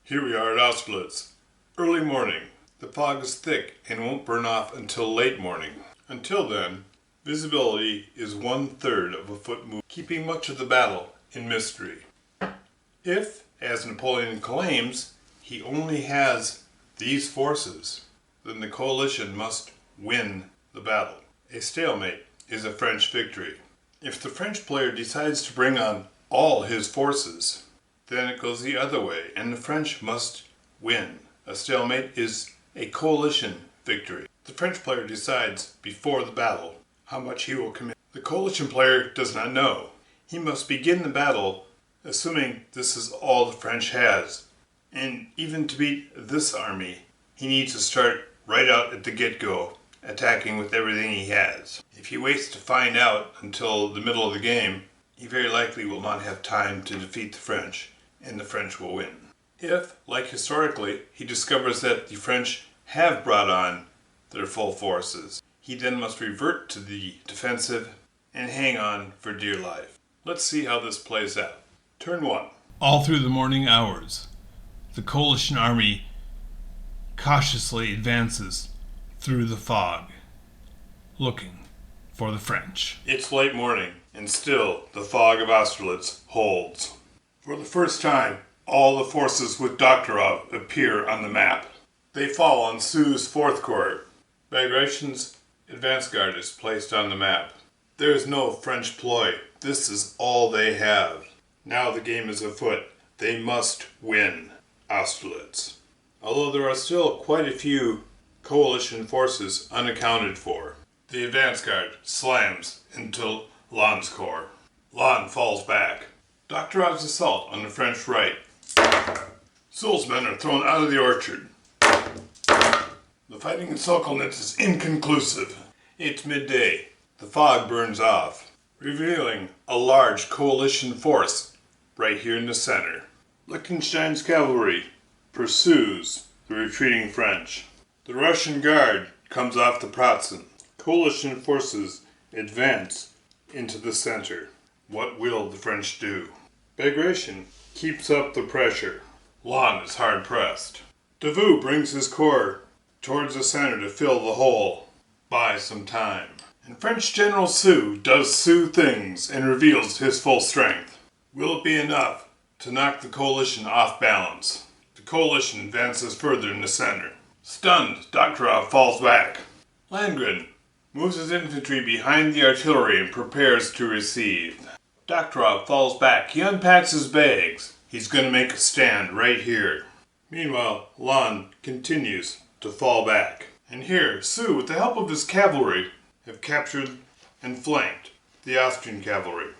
Here we are at Austerlitz. Early morning. The fog is thick and won't burn off until late morning. Until then, visibility is 1/3 of a foot move, keeping much of the battle in mystery. If, as Napoleon claims, he only has these forces, then the coalition must win the battle. A stalemate is a French victory. If the French player decides to bring on all his forces, then it goes the other way, and the French must win. A stalemate is a coalition victory. The French player decides before the battle how much he will commit. The coalition player does not know. He must begin the battle assuming this is all the French has. And even to beat this army, he needs to start right out at the get-go, attacking with everything he has. If he waits to find out until the middle of the game, he very likely will not have time to defeat the French, and the French will win. If, like historically, he discovers that the French have brought on their full forces, he then must revert to the defensive and hang on for dear life. Let's see how this plays out. Turn 1. All through the morning hours, the coalition army cautiously advances through the fog, looking for the French. It's late morning, and still the fog of Austerlitz holds. For the first time, all the forces with Doktorov appear on the map. They fall on Sou's 4th Corps. Bagration's advance guard is placed on the map. There is no French ploy. This is all they have. Now the game is afoot. They must win Austerlitz. Although there are still quite a few coalition forces unaccounted for. The advance guard slams into Lannes' corps. Lannes falls back. Doktorov's assault on the French right. Soul's men are thrown out of the orchard. The fighting in Sokolnitz is inconclusive. It's midday. The fog burns off, revealing a large coalition force right here in the center. Liechtenstein's cavalry pursues the retreating French. The Russian guard comes off the Pratzen. Coalition forces advance into the center. What will the French do? Bagration keeps up the pressure. Lannes is hard pressed. Davout brings his corps towards the center to fill the hole. Buy some time. And French General Sou does Sou things and reveals his full strength. Will it be enough to knock the coalition off balance? The coalition advances further in the center. Stunned, Doktorov falls back. Landgren moves his infantry behind the artillery and prepares to receive. Doktorov falls back. He unpacks his bags. He's going to make a stand right here. Meanwhile, Lannes continues to fall back. And here, Sou, with the help of his cavalry, have captured and flanked the Austrian cavalry.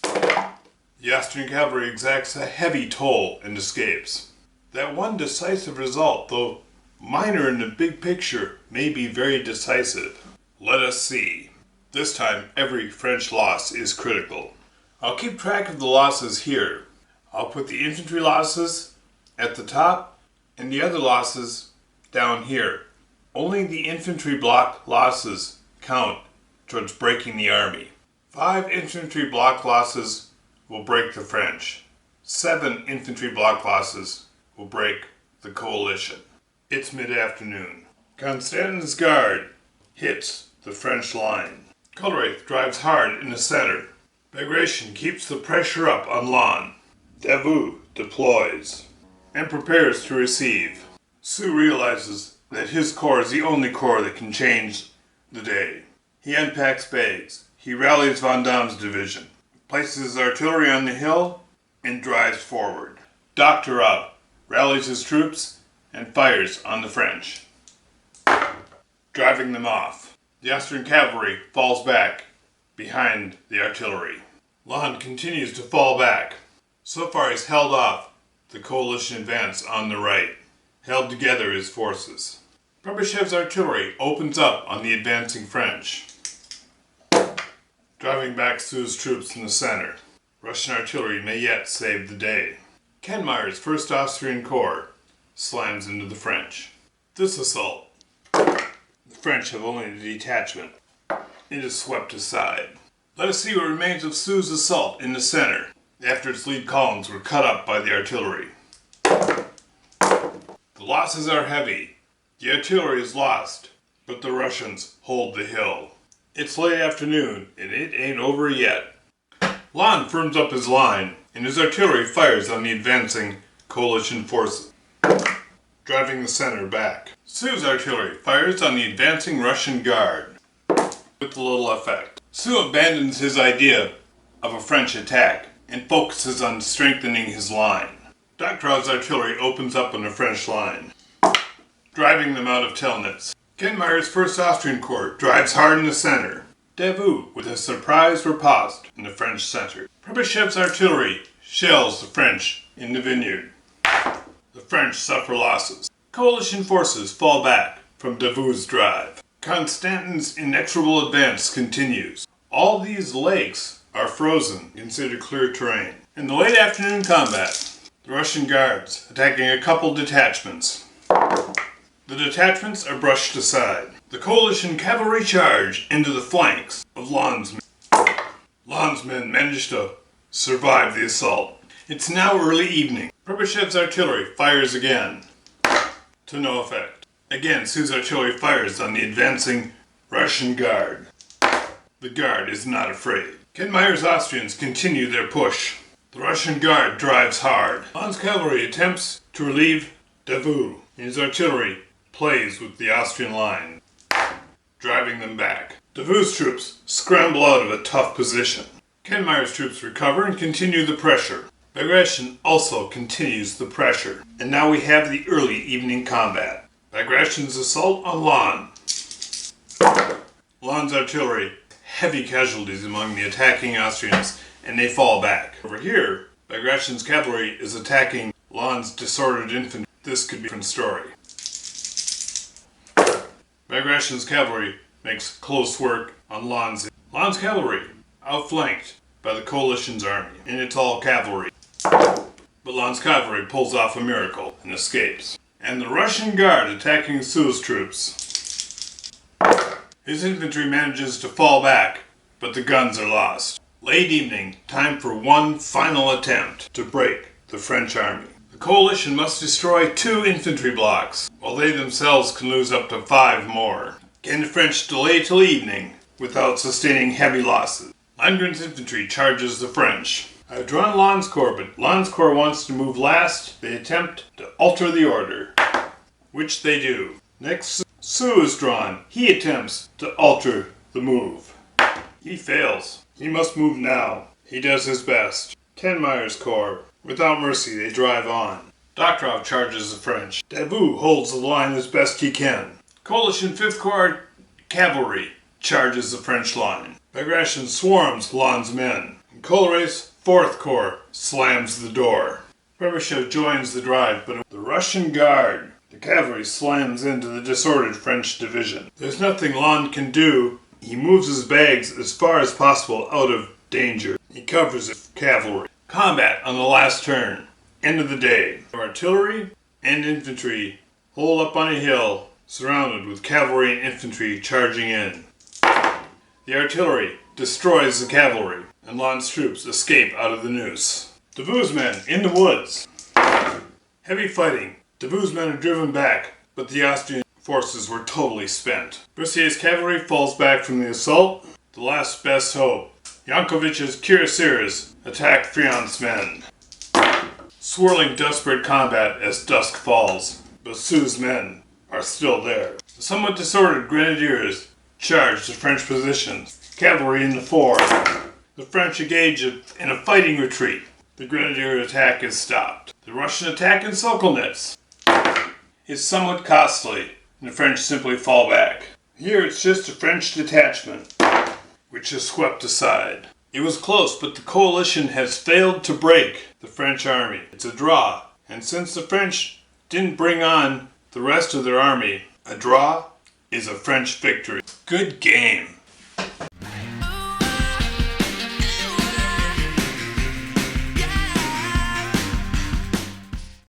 The Austrian cavalry exacts a heavy toll and escapes. That one decisive result, though minor in the big picture, may be very decisive. Let us see. This time, every French loss is critical. I'll keep track of the losses here. I'll put the infantry losses at the top and the other losses down here. Only the infantry block losses count towards breaking the army. 5 infantry block losses will break the French. 7 infantry block losses will break the coalition. It's mid-afternoon. Constantin's guard hits the French line. Colerath drives hard in the center. Bagration keeps the pressure up on Lannes. Davout deploys and prepares to receive. Sou realizes that his corps is the only corps that can change the day. He unpacks bags. He rallies Vendôme's division, places his artillery on the hill, and drives forward. Doktorov rallies his troops and fires on the French, driving them off. The Austrian cavalry falls back behind the artillery. Lannes continues to fall back. So far he's held off the coalition advance on the right, held together his forces. Trebuchev's artillery opens up on the advancing French, driving back Sou's troops in the center. Russian artillery may yet save the day. Kenmeier's 1st Austrian Corps slams into the French. This assault, the French have only a detachment. It is swept aside. Let us see what remains of Sou's assault in the center, after its lead columns were cut up by the artillery. losses are heavy. The artillery is lost, but the Russians hold the hill. It's late afternoon, and it ain't over yet. Lon firms up his line, and his artillery fires on the advancing coalition forces, driving the center back. Sue's artillery fires on the advancing Russian guard, with little effect. Sue abandons his idea of a French attack and focuses on strengthening his line. Doktrov's artillery opens up on the French line, driving them out of Telnitz. Kenmeier's 1st Austrian Corps drives hard in the center. Davout with a surprise riposte in the French center. Trebuchev's artillery shells the French in the vineyard. The French suffer losses. Coalition forces fall back from Davout's drive. Constantin's inexorable advance continues. All these lakes are frozen, considered clear terrain. In the late afternoon combat, the Russian guards attacking a couple detachments. The detachments are brushed aside. The coalition cavalry charge into the flanks of Lon's men. Lon's men managed to survive the assault. It's now early evening. Trebuchev's artillery fires again, to no effect. Again, Sue's artillery fires on the advancing Russian guard. The guard is not afraid. Kenmeier's Austrians continue their push. The Russian guard drives hard. Lon's cavalry attempts to relieve Davout, and his artillery plays with the Austrian line, driving them back. Davout's troops scramble out of a tough position. Kenmeier's troops recover and continue the pressure. Bagration also continues the pressure. And now we have the early evening combat. Bagration's assault on Lon. Lon's artillery, heavy casualties among the attacking Austrians, and they fall back. Over here, Bagration's cavalry is attacking Lon's disordered infantry. This could be a different story. Bagration's cavalry makes close work on Lon's cavalry, outflanked by the coalition's army, and it's all cavalry. But Lon's cavalry pulls off a miracle and escapes. And the Russian guard attacking Sue's troops. His infantry manages to fall back, but the guns are lost. Late evening, time for one final attempt to break the French army. The coalition must destroy 2 infantry blocks, while they themselves can lose up to 5 more. Can the French delay till evening without sustaining heavy losses? Landgren's infantry charges the French. I've drawn Lon's corps, but Lon's corps wants to move last. They attempt to alter the order, which they do. Next, Sue is drawn. He attempts to alter the move. He fails. He must move now. He does his best. Kenmeier's corps. Without mercy, they drive on. Doktrov charges the French. Davout holds the line as best he can. Coalition 5th Corps cavalry charges the French line. Bagration swarms Lon's men. And Collery's 4th Corps slams the door. Trebuchev joins the drive, but the Russian guard, the cavalry, slams into the disordered French division. There's nothing Lon can do. He moves his bags as far as possible out of danger. He covers his cavalry. Combat on the last turn. End of the day. Artillery and infantry hole up on a hill, surrounded with cavalry and infantry charging in. The artillery destroys the cavalry, and Lon's troops escape out of the noose. Davout's men in the woods. Heavy fighting. Davout's men are driven back, but the Austrian forces were totally spent. Brissier's cavalry falls back from the assault. The last best hope. Yankovic's cuirassiers attack Friant's men. Swirling desperate combat as dusk falls, but Sue's men are still there. The somewhat disordered grenadiers charge the French positions. Cavalry in the fore. The French engage in a fighting retreat. The grenadier attack is stopped. The Russian attack in Sokolnitz is somewhat costly, and the French simply fall back. Here it's just a French detachment, which is swept aside. It was close, but the coalition has failed to break the French army. It's a draw, and since the French didn't bring on the rest of their army, a draw is a French victory. Good game.